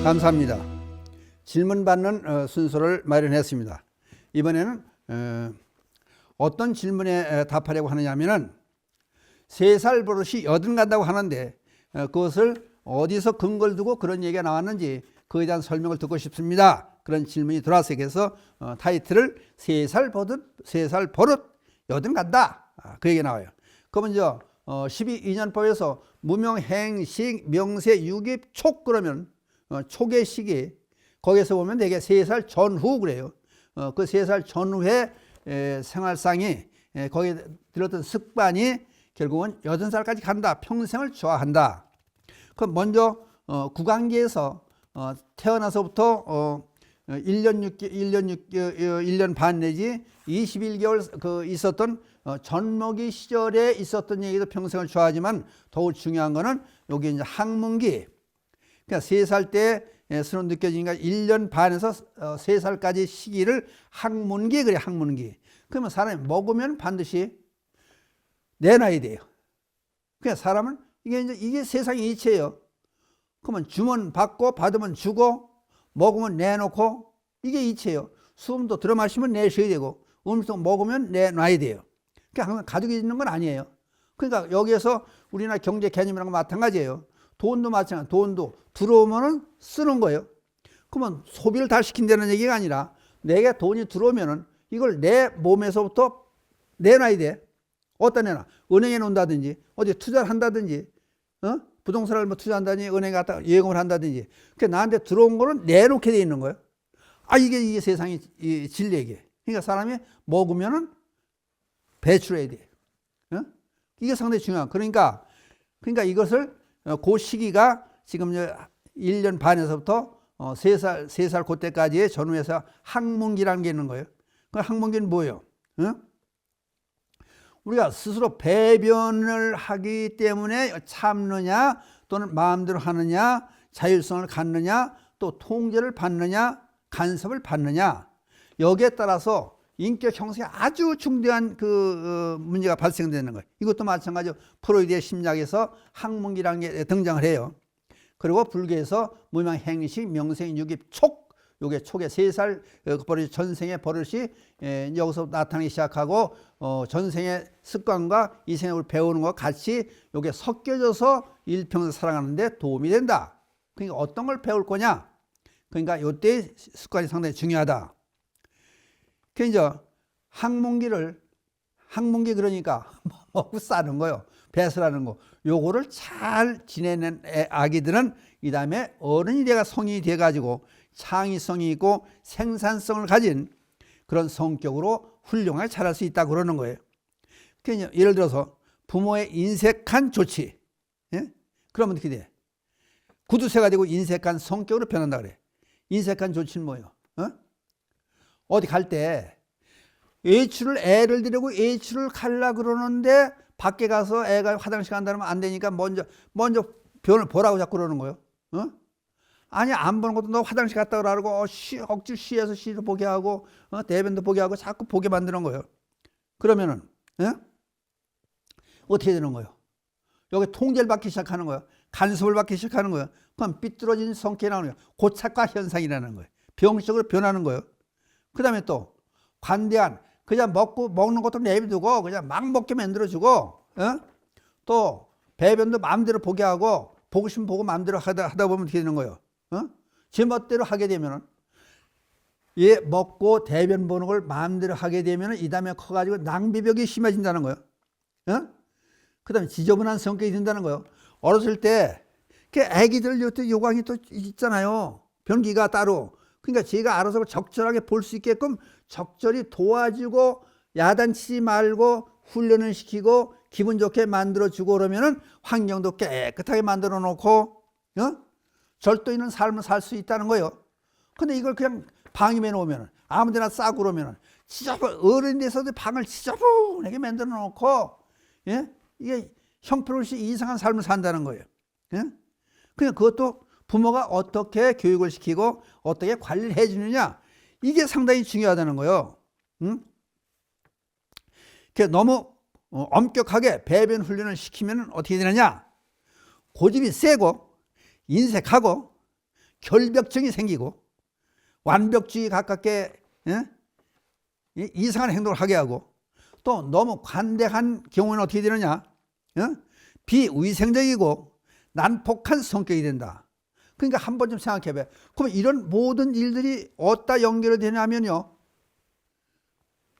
감사합니다. 질문 받는 순서를 마련했습니다. 이번에는 어떤 질문에 답하려고 하느냐 하면은 3살 버릇이 80 간다고 하는데 그것을 어디서 근거를 두고 그런 얘기가 나왔는지 그에 대한 설명을 듣고 싶습니다. 그런 질문이 들어왔어요. 그래서 타이틀을 3살 버릇 80 간다. 그 얘기가 나와요. 그 먼저 12.2년법에서 무명행식 명세 유깁 촉 그러면 촉의 시기 거기에서 보면 되게 3살 전후 그래요. 그 3살 전후의 생활상이 거기에 들었던 습관이 결국은 80살까지 간다. 평생을 좋아한다. 그럼 먼저 구강기에서 태어나서부터 1년 반 내지 21개월 있었던 젖먹이 시절에 있었던 얘기도 평생을 좋아하지만 더욱 중요한 거는 여기 이제 학문기. 그러니까 3살 때 스는 느껴지니까 1년 반에서 3살까지 시기를 학문기 그래. 학문기. 그러면 사람이 먹으면 반드시 내놔야 돼요. 그러니까 사람은 이게 세상의 이치예요. 그러면 주면 받고 받으면 주고 먹으면 내놓고 이게 이치예요. 숨도 들어 마시면 내쉬어야 되고 음식도 먹으면 내놔야 돼요. 그러니까 항상 가지고 있는 건 아니에요. 그러니까 여기에서 우리나라 경제 개념이랑 마찬가지예요. 돈도 마찬가지. 돈도 들어오면은 쓰는 거예요. 그러면 소비를 다 시킨다는 얘기가 아니라 내게 돈이 들어오면은 이걸 내 몸에서부터 내놔야 돼. 어디다 내놔? 은행에 놓는다든지 어디 투자를 한다든지 부동산을 뭐 투자한다든지 은행에 갖다 예금을 한다든지 그러니까 나한테 들어온 거는 내놓게 돼 있는 거예요. 이게 세상의 진리예요. 그러니까 사람이 먹으면은 배출해야 돼. 이게 상당히 중요한. 그러니까 이것을 그 시기가 지금 1년 반에서부터 3살 그때까지의 전후에서 학문기라는 게 있는 거예요. 그 학문기는 뭐예요? 우리가 스스로 배변을 하기 때문에 참느냐 또는 마음대로 하느냐 자율성을 갖느냐 또 통제를 받느냐 간섭을 받느냐 여기에 따라서 인격 형성에 아주 중대한 문제가 발생되는 거예요. 이것도 마찬가지로 프로이드의 심리학에서 학문기라는 게 등장을 해요. 그리고 불교에서 무명행식 명생 유깁 촉 요게 촉의 3살 버릇이 전생의 버릇이 여기서 나타나기 시작하고 전생의 습관과 이 생을 배우는 것과 같이 요게 섞여져서 일평생 살아가는데 도움이 된다. 그러니까 어떤 걸 배울 거냐? 그러니까 요때 습관이 상당히 중요하다. 그러니까 학문기 그러니까 먹고 싸는 거요. 배설하는 거. 요거를 잘 지내는 아기들은 이 다음에 어른이 돼가 성인이 돼가지고 창의성이 있고 생산성을 가진 그런 성격으로 훌륭하게 자랄 수 있다고 그러는 거예요. 그러니까 예를 들어서 부모의 인색한 조치. 그러면 어떻게 돼? 구두쇠가 되고 인색한 성격으로 변한다 그래. 인색한 조치는 뭐예요? 어디 갈 때 애를 데리고 외출을 가려 그러는데 밖에 가서 애가 화장실 간다면 안 되니까 먼저 변을 보라고 자꾸 그러는 거예요. 아니 안 보는 것도 너 화장실 갔다 오라고 억지로 쉬어서 쉬도 보게 하고 대변도 보게 하고 자꾸 보게 만드는 거예요. 그러면은 어떻게 되는 거예요? 여기 통제를 받기 시작하는 거예요. 간섭을 받기 시작하는 거예요. 그럼 삐뚤어진 성격이 나오는 거예요. 고착화 현상이라는 거예요. 병적으로 변하는 거예요. 그 다음에 또 관대한 그냥 먹는 것도 내비두고 그냥 막 먹게 만들어주고 또 배변도 마음대로 보게 하고 보고 싶으면 보고 마음대로 하다 보면 어떻게 되는 거예요? 제 멋대로 하게 되면은 먹고 대변 보는 걸 마음대로 하게 되면은 이 다음에 커가지고 낭비벽이 심해진다는 거예요. 그 다음에 지저분한 성격이 된다는 거예요. 어렸을 때 애기들 요강이 또 있잖아요. 변기가 따로. 그러니까 제가 알아서 적절하게 볼 수 있게끔 적절히 도와주고 야단치지 말고 훈련을 시키고 기분 좋게 만들어주고 그러면은 환경도 깨끗하게 만들어 놓고 절도 있는 삶을 살 수 있다는 거예요. 근데 이걸 그냥 방임해 놓으면 아무데나 싸고 그러면은 어른이 돼서도 방을 지저분하게 만들어 놓고 이게 형편없이 이상한 삶을 산다는 거예요. 그냥 그것도 부모가 어떻게 교육을 시키고 어떻게 관리를 해주느냐 이게 상당히 중요하다는 거예요. 너무 엄격하게 배변 훈련을 시키면 어떻게 되느냐? 고집이 세고 인색하고 결벽증이 생기고 완벽주의 가깝게 이상한 행동을 하게 하고 또 너무 관대한 경우는 어떻게 되느냐? 비위생적이고 난폭한 성격이 된다. 그러니까 한 번 좀 생각해 봐. 그럼 이런 모든 일들이 어디다 연결이 되냐면요.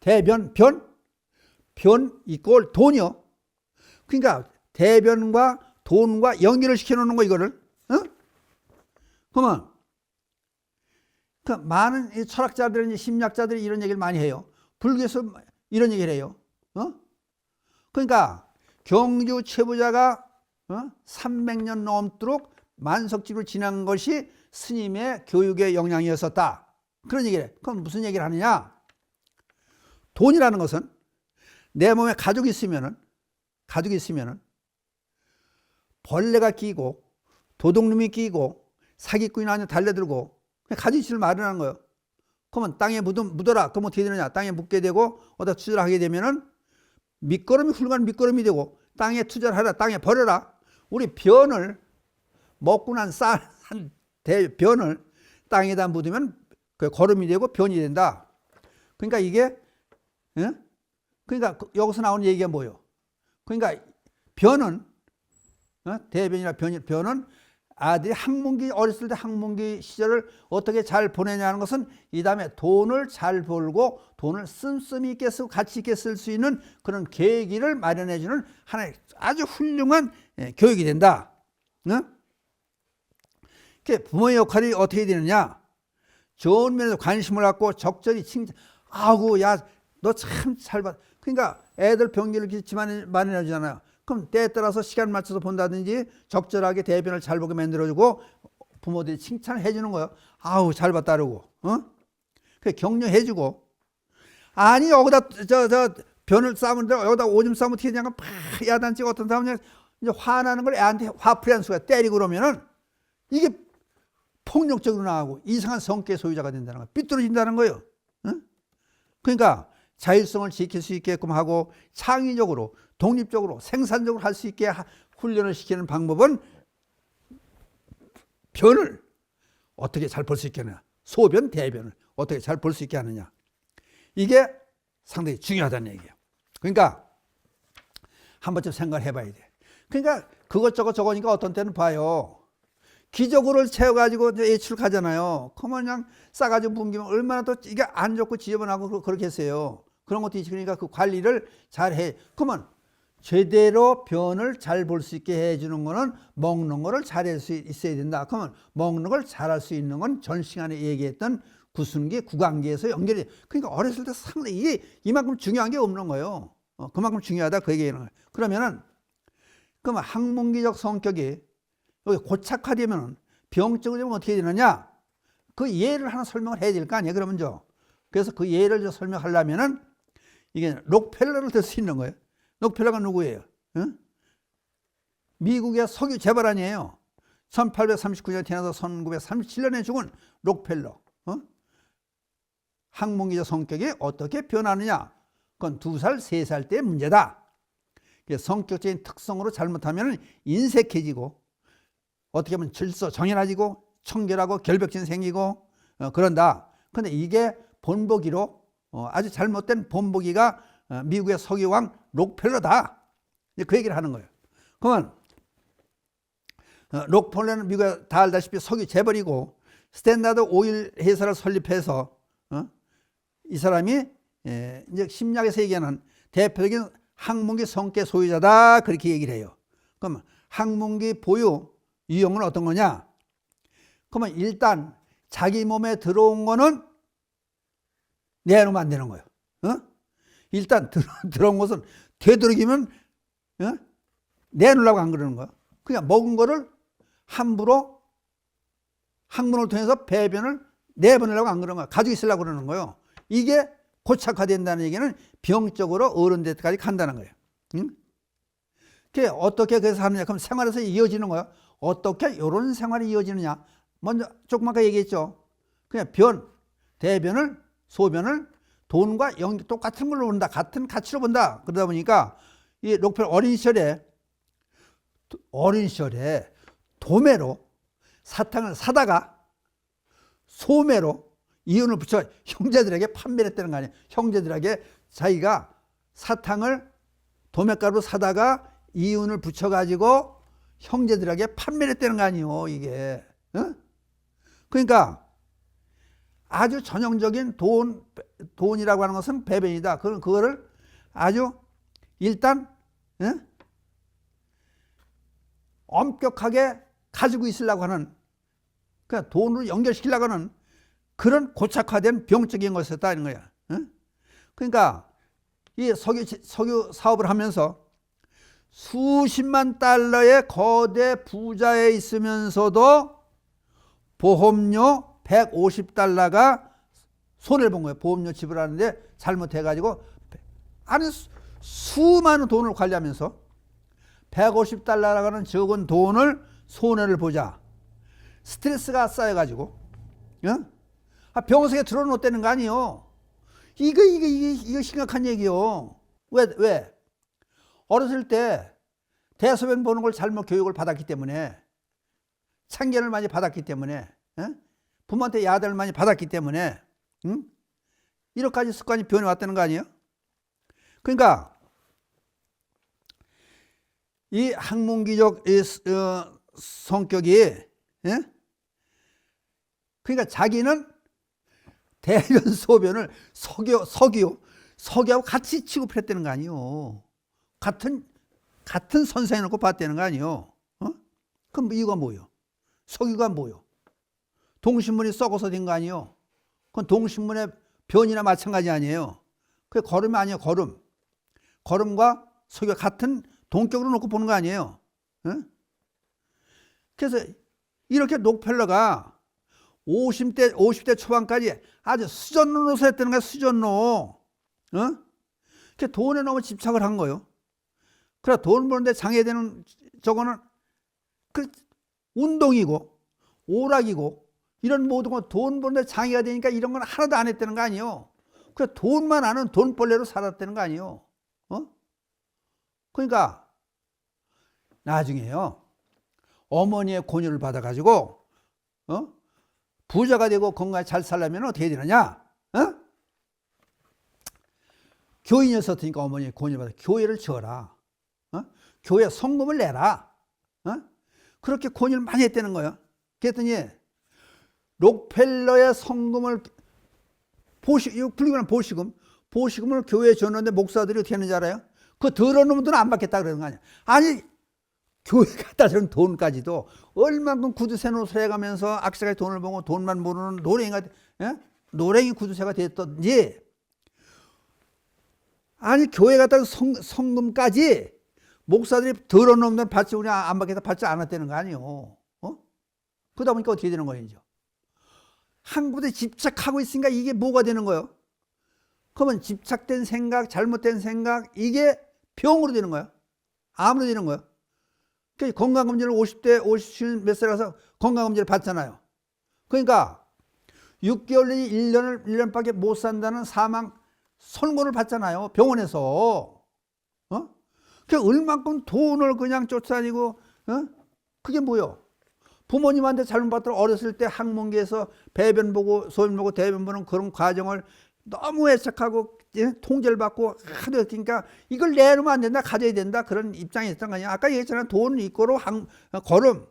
대변, 변 이꼴 돈이요. 그러니까 대변과 돈과 연결을 시켜놓는 거 이거를. 그러면 그 많은 철학자들이 심리학자들이 이런 얘기를 많이 해요. 불교에서 이런 얘기를 해요. 그러니까 경주 최부자가 300년 넘도록 만석집을 지난 것이 스님의 교육의 영향이었었다. 그런 얘기를 해. 그럼 무슨 얘기를 하느냐? 돈이라는 것은 내 몸에 가족이 있으면은 벌레가 끼고 도둑놈이 끼고 사기꾼이 달려들고 가지고 있을 마련하는 거예요. 그러면 땅에 묻어라. 그럼 어떻게 되느냐? 땅에 묻게 되고 어디다 투자를 하게 되면은 훌륭한 밑거름이 되고 땅에 투자를 하라. 땅에 버려라. 우리 변을 먹고 난 변을 땅에다 묻으면 그 거름이 되고 변이 된다. 그러니까 이게 그러니까 여기서 나오는 얘기가 뭐예요? 그러니까 변은 대변이나 변은 아들이 어렸을 때 학문기 시절을 어떻게 잘 보내냐는 것은 이 다음에 돈을 잘 벌고 돈을 씀씀이 있게 쓰고 가치 있게 쓸 수 있는 그런 계기를 마련해 주는 하나의 아주 훌륭한 교육이 된다. 부모의 역할이 어떻게 되느냐? 좋은 면에서 관심을 갖고 적절히 칭찬. 아구 야 너 참 잘 봐. 그러니까 애들 병기를 마련해 주잖아요. 그럼 때에 따라서 시간 맞춰서 본다든지 적절하게 대변을 잘 보게 만들어주고 부모들이 칭찬을 해주는 거예요. 아우 잘 봤다 그러고 그 격려해주고 아니 여기다 저 변을 싸면 여기다 오줌 싸면 어떻게 되냐면 팍 야단치고 어떤 사람은 이제 화나는 걸 애한테 화풀이 한 수가 때리고 그러면은 이게 폭력적으로 나가고 이상한 성격의 소유자가 된다는 거예요. 삐뚤어진다는 거예요. 그러니까 자율성을 지킬 수 있게끔 하고 창의적으로 독립적으로 생산적으로 할 수 있게 훈련을 시키는 방법은 변을 어떻게 잘 볼 수 있게 하느냐, 소변, 대변을 어떻게 잘 볼 수 있게 하느냐, 이게 상당히 중요하다는 얘기예요. 그러니까 한 번쯤 생각을 해봐야 돼. 그러니까 그것저것 적으니까 어떤 때는 봐요. 기저귀를 채워가지고 예출 가잖아요. 그러면 그냥 싸가지고 뭉기면 얼마나 또 이게 안 좋고 지저분하고 그렇게 했어요. 그런 것도 있으니까 그 관리를 잘 해. 그러면 제대로 변을 잘 볼 수 있게 해주는 거는 먹는 거를 잘할 수 있어야 된다. 그러면 먹는 걸 잘할 수 있는 건 전 시간에 얘기했던 구순기, 구강기에서 연결이 돼. 그러니까 어렸을 때 상당히 이게 이만큼 중요한 게 없는 거예요. 그만큼 중요하다 그 얘기하는 거예요. 그러면 학문기적 성격이 여기 고착화되면 병적으로 되면 어떻게 되느냐? 그 예를 하나 설명을 해야 될 거 아니에요. 그래서 그 예를 설명하려면은 이게 록펠러를 들 수 있는 거예요. 록펠러가 누구예요? 미국의 석유 재벌아니에요. 1839년에 태어나서 1937년에 죽은 록펠러. 학문기적 성격이 어떻게 변하느냐? 그건 2살, 3살 때의 문제다. 성격적인 특성으로 잘못하면 인색해지고 어떻게 보면 질서 정연해지고 청결하고 결벽증 생기고 그런다. 그런데 이게 본보기로 아주 잘못된 본보기가 미국의 석유왕 록펠러다. 그 얘기를 하는 거예요. 그러면 록펠러는 미국에 다 알다시피 석유 재벌이고 스탠다드 오일 회사를 설립해서 이 사람이 이제 심리학에서 얘기하는 대표적인 학문기 성격 소유자다. 그렇게 얘기를 해요. 그러면 학문기 보유 유형은 어떤 거냐? 그러면 일단 자기 몸에 들어온 거는 내놓으면 안 되는 거예요. 일단 들어온 것은 되도록이면 내놓으려고 안 그러는 거예요. 그냥 먹은 거를 함부로 항문을 통해서 배변을 내보내려고 안 그러는 거예요. 가지고 있으려고 그러는 거예요. 이게 고착화된다는 얘기는 병적으로 어른될 때까지 간다는 거예요. 그게 어떻게 그래서 하느냐? 그럼 생활에서 이어지는 거예요. 어떻게 이런 생활이 이어지느냐? 먼저 조금 아까 얘기했죠. 그냥 대변을, 소변을 돈과 똑같은 걸로 본다. 같은 가치로 본다. 그러다 보니까 이 록펠러 어린 시절에 도매로 사탕을 사다가 소매로 이윤을 붙여 형제들에게 판매를 했다는 거 아니에요. 형제들에게 자기가 사탕을 도매가로 사다가 이윤을 붙여가지고 형제들에게 판매를 했다는 거 아니에요. 이게. 어? 그러니까 아주 전형적인 돈이라고 하는 것은 배변이다. 그거를 아주 일단 엄격하게 가지고 있으려고 하는, 그러니까 돈으로 연결시키려고 하는 그런 고착화된 병적인 것이었다 이런 거야. 그러니까 이 석유 사업을 하면서 수십만 달러의 거대 부자에 있으면서도 보험료 150달러가 손해를 본 거예요. 보험료 지불하는데 잘못해가지고 아니 수많은 돈을 관리하면서 150달러라는 적은 돈을 손해를 보자. 스트레스가 쌓여가지고 병원에 들어놓았다는 거 아니에요. 이거 심각한 얘기요. 왜? 어렸을 때 대소변 보는 걸 잘못 교육을 받았기 때문에, 참견을 많이 받았기 때문에, 부모한테 야단을 많이 받았기 때문에 이렇게까지 습관이 변해왔다는 거 아니에요? 그러니까 이 학문기적 성격이, 그러니까 자기는 대변 소변을 석유하고 같이 취급을 했다는 거 아니에요. 같은 선상에 놓고 봤다는 거 아니에요. 그럼 이유가 뭐예요? 석유가 뭐예요? 동신문이 썩어서 된 거 아니에요? 그건 동신문의 변이나 마찬가지 아니에요. 그게 거름이 아니에요. 거름과 석유가 같은 동격으로 놓고 보는 거 아니에요. 그래서 이렇게 록펠러가 50대 초반까지 아주 수전노 노릇을 했다는 거야. 수전노. 그 돈에 너무 집착을 한 거예요. 그래 돈 버는데 장애되는 저거는 그 운동이고 오락이고 이런 모든 건 돈 버는데 장애가 되니까 이런 건 하나도 안 했다는 거 아니에요. 그래 돈만 아는 돈벌레로 살았다는 거 아니에요. 그러니까 나중에요 어머니의 권유를 받아가지고 부자가 되고 건강하게 잘 살려면 어떻게 해야 되느냐? 교인이었으니까 어머니의 권유를 받아 교회를 지어라. 교회 성금을 내라. 그렇게 권유를 많이 했다는 거예요. 그랬더니 록펠러의 성금을 불리고는 보시금을 교회에 줬는데 목사들이 어떻게 했는지 알아요? 그 더러운 놈들은 안 받겠다 그러는 거 아니야. 아니 교회 갖다 주는 돈까지도 얼만큼 구두쇠 노릇을 해가면서 악세까지 돈을 벌고 돈만 모르는 노랭이 구두쇠가 됐던지, 아니 교회 갖다 성금까지 목사들이 더러운 놈들 받지 우리 안 받겠다 받지 않았다는 거 아니에요. 그러다 보니까 어떻게 되는 거예요? 이제 한 곳에 집착하고 있으니까 이게 뭐가 되는 거예요? 그러면 집착된 생각, 잘못된 생각, 이게 병으로 되는 거야. 암으로 되는 거야. 그러니까 건강검진을 50 몇 살 가서 건강검진을 받잖아요. 그러니까 6개월 내지 1년밖에 못 산다는 사망 선고를 받잖아요. 병원에서. 그 얼만큼 돈을 그냥 쫓아다니고, 그게 뭐요? 부모님한테 잘못 받더라도 어렸을 때 학문기에서 배변 보고 소변 보고 대변 보는 그런 과정을 너무 애착하고 통제를 받고 하도 했으니까 이걸 내놓으면 안 된다, 가져야 된다, 그런 입장이 있었던 거 아니야. 아까 얘기했잖아. 돈 이꼬로 걸음,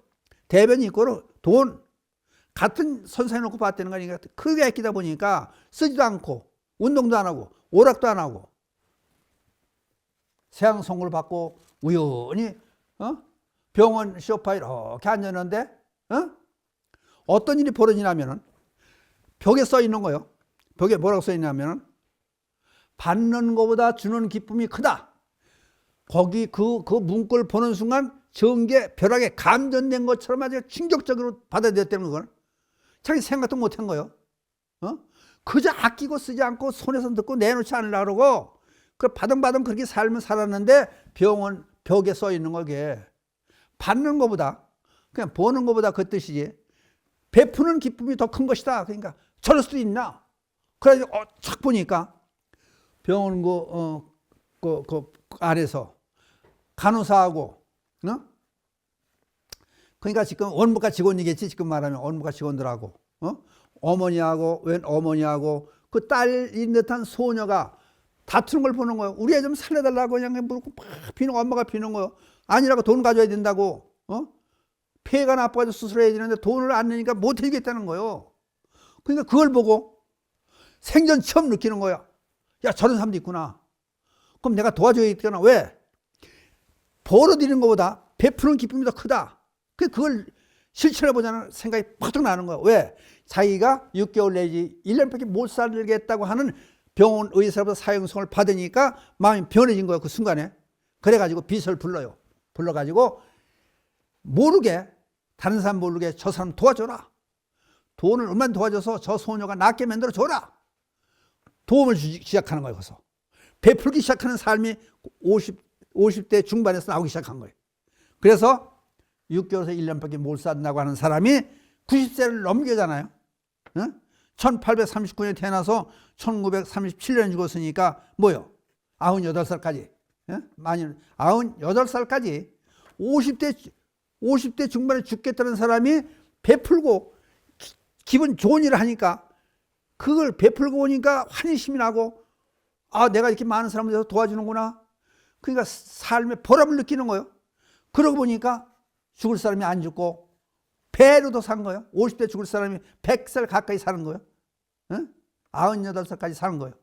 대변이 이꼬로 돈 같은 선상에 놓고 봤다는 거니까 크게 아끼다 보니까 쓰지도 않고 운동도 안 하고 오락도 안 하고 세상 선고를 받고 우연히 병원 소파에 이렇게 앉았는데 어떤 일이 벌어지냐면은 벽에 써 있는 거예요. 벽에 뭐라고 써 있냐면은 받는 것보다 주는 기쁨이 크다. 거기 그 문구를 보는 순간 전개 벼락에 감전된 것처럼 아주 충격적으로 받아들였다는 걸 자기 생각도 못한 거예요. 그저 아끼고 쓰지 않고 손에서 듣고 내놓지 않으려고 그러고 그 바등바등 그렇게 삶을 살았는데 병원 벽에 써 있는 거게 받는 것보다 그냥 보는 것보다 그 뜻이지 베푸는 기쁨이 더 큰 것이다. 그러니까 저럴 수도 있나? 그래서 착 보니까 병원 그 안에서 간호사하고 그러니까 지금 원무과 직원이겠지. 지금 말하면 원무과 직원들하고 어머니하고 웬 어머니하고 그 딸인 듯한 소녀가 다투는 걸 보는 거예요. 우리 애 좀 살려달라고 그냥 물고 막 비는 거, 엄마가 비는 거예요. 아니라고 돈 가져야 된다고. 폐가 나빠서 수술해야 되는데 돈을 안 내니까 못 해주겠다는 거예요. 그러니까 그걸 보고 생전 처음 느끼는 거야. 야, 저런 사람도 있구나. 그럼 내가 도와줘야겠구나. 왜? 벌어들이는 것보다 베푸는 기쁨이 더 크다. 그걸 실천해보자는 생각이 팍 나는 거야. 왜? 자기가 6개월 내지 1년밖에 못 살겠다고 하는 병원 의사로부터 사형성을 받으니까 마음이 변해진 거야. 그 순간에. 그래가지고 비서를 불러요. 불러가지고 모르게, 다른 사람 모르게 저 사람 도와줘라. 돈을 얼마나 도와줘서 저 소녀가 낫게 만들어줘라. 도움을 주기 시작하는 거예요. 그래서 베풀기 시작하는 삶이 50대 중반에서 나오기 시작한 거예요. 그래서 6개월에서 1년밖에 못 산다고 하는 사람이 90세를 넘기잖아요. 1839년에 태어나서 1937년에 죽었으니까 뭐요? 98살까지. 많이 98살까지 50대 중반에 죽겠다는 사람이 베풀고 기분 좋은 일을 하니까 그걸 베풀고 오니까 환희심이 나고, 아, 내가 이렇게 많은 사람들 도와주는구나. 그러니까 삶의 보람을 느끼는 거예요. 그러고 보니까 죽을 사람이 안 죽고 배로도 산 거예요. 50대 죽을 사람이 100살 가까이 사는 거예요. 98살까지 사는 거예요.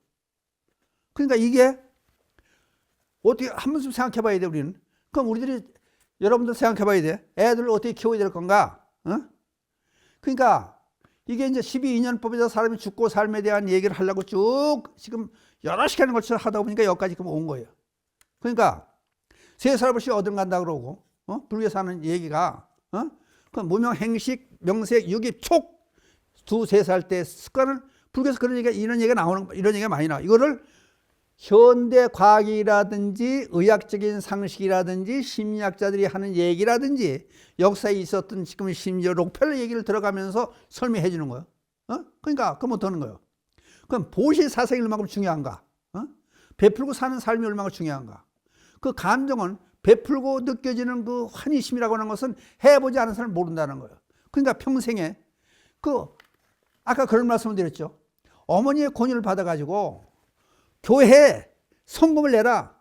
그러니까 이게 어떻게 한 번쯤 생각해 봐야 돼, 우리는. 그럼 우리들이, 여러분들 생각해 봐야 돼. 애들을 어떻게 키워야 될 건가? 그러니까 이게 이제 12인연법에서 사람이 죽고 삶에 대한 얘기를 하려고 쭉 지금 여러 시간을 걸쳐 하다 보니까 여기까지 온 거예요. 그러니까 3살 없이 어딜 간다 그러고, 불교에서 하는 얘기가, 그 무명, 행식, 명색, 유기, 촉, 2, 3살 때 습관을, 불교에서 그런 얘기가, 이런 얘기가 나오는, 이런 얘기가 많이 나와. 이거를 현대 과학이라든지 의학적인 상식이라든지 심리학자들이 하는 얘기라든지 역사에 있었던 지금 심지어 록펠러 얘기를 들어가면서 설명해 주는 거예요. 그러니까 그럼 어떠는 거예요? 그럼 보시 사색이 얼마나 중요한가? 베풀고 사는 삶이 얼마나 중요한가? 그 감정은 베풀고 느껴지는 그 환희심이라고 하는 것은 해보지 않은 사람은 모른다는 거예요. 그러니까 평생에 아까 그런 말씀을 드렸죠. 어머니의 권유를 받아가지고 교회에 성금을 내라.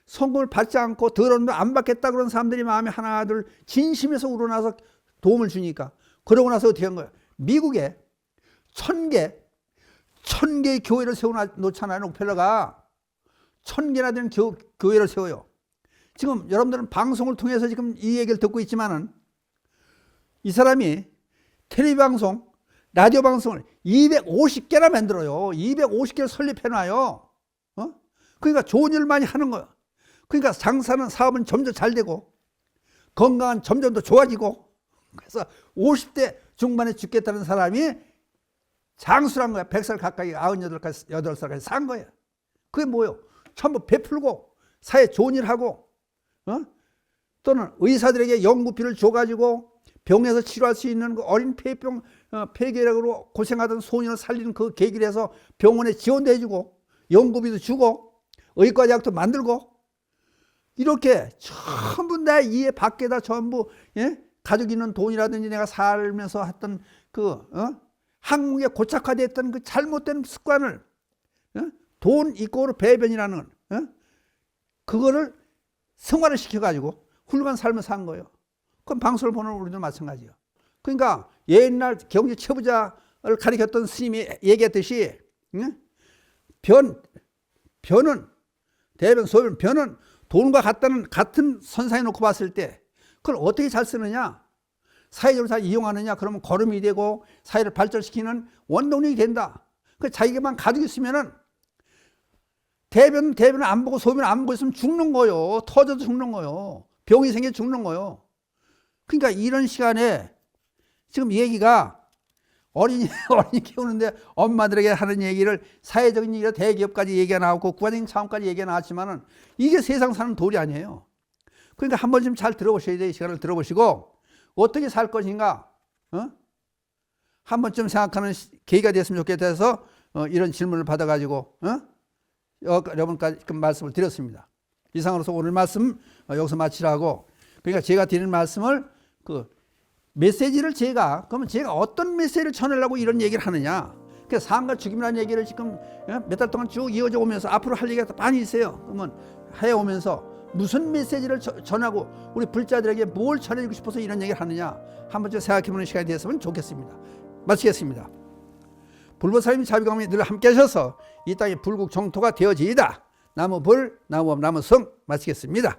성금을 받지 않고 더러운 돈 안 받겠다 그런 사람들이 마음에 하나둘 진심에서 우러나서 도움을 주니까, 그러고 나서 어떻게 한 거예요? 미국에 1000개의 교회를 세워놓잖아요. 록펠러가 1000개나 되는 교회를 세워요. 지금 여러분들은 방송을 통해서 지금 이 얘기를 듣고 있지만은 이 사람이 텔레비 방송, 라디오 방송을 250개나 만들어요. 250개를 설립해놔요. 그러니까 좋은 일을 많이 하는 거예요. 그러니까 장사는, 사업은 점점 잘 되고 건강은 점점 더 좋아지고, 그래서 50대 중반에 죽겠다는 사람이 장수란 거야. 100살 가까이 98살까지 산 거예요. 그게 뭐예요? 전부 베풀고 사회에 좋은 일 하고, 또는 의사들에게 연구비를 줘가지고 병에서 치료할 수 있는 그 어린 폐병, 폐결핵으로 고생하던 소년을 살리는 그 계기를 해서 병원에 지원도 해주고 연구비도 주고 의과대학도 만들고, 이렇게 전부 다 이해 밖에다 전부, 가지고 있는 돈이라든지 내가 살면서 했던 한국에 고착화됐던 그 잘못된 습관을, 돈 이꼬르 배변이라는 그거를 승화를 시켜가지고 훌륭한 삶을 산 거예요. 그럼 방송을 보는 우리도 마찬가지예요. 그러니까 옛날 경제 최부자를 가리켰던 스님이 얘기했듯이, 변은, 대변, 소변, 변은 돈과 같은 선상에 놓고 봤을 때 그걸 어떻게 잘 쓰느냐, 사회적으로 잘 이용하느냐, 그러면 거름이 되고 사회를 발전시키는 원동력이 된다. 그 자기가만 가지고 있으면은 대변을 안 보고 소변을 안 보고 있으면 죽는 거요. 터져도 죽는 거요. 병이 생겨 죽는 거요. 그러니까 이런 시간에 지금 얘기가 어린이 키우는데 엄마들에게 하는 얘기를, 사회적인 얘기가 대기업까지 얘기가 나오고 국가적인 차원까지 얘기가 나왔지만은 이게 세상 사는 도리 아니에요. 그러니까 한 번쯤 잘 들어보셔야 돼요. 이 시간을 들어보시고 어떻게 살 것인가, 한 번쯤 생각하는 계기가 됐으면 좋겠다 해서 이런 질문을 받아가지고 여러분까지 말씀을 드렸습니다. 이상으로서 오늘 말씀 여기서 마치라고. 그러니까 제가 드리는 말씀을 메시지를 그러면 제가 어떤 메시지를 전하려고 이런 얘기를 하느냐. 그래서 삶과 죽임이라는 얘기를 지금 몇 달 동안 쭉 이어져 오면서 앞으로 할 얘기가 많이 있어요. 그러면 해오면서 무슨 메시지를 전하고 우리 불자들에게 뭘 전해주고 싶어서 이런 얘기를 하느냐. 한 번쯤 생각해보는 시간이 되었으면 좋겠습니다. 마치겠습니다. 불보살님 자비광명이 늘 함께 하셔서 이 땅이 불국 정토가 되어지이다. 나무 불, 나무 법, 나무 성 마치겠습니다.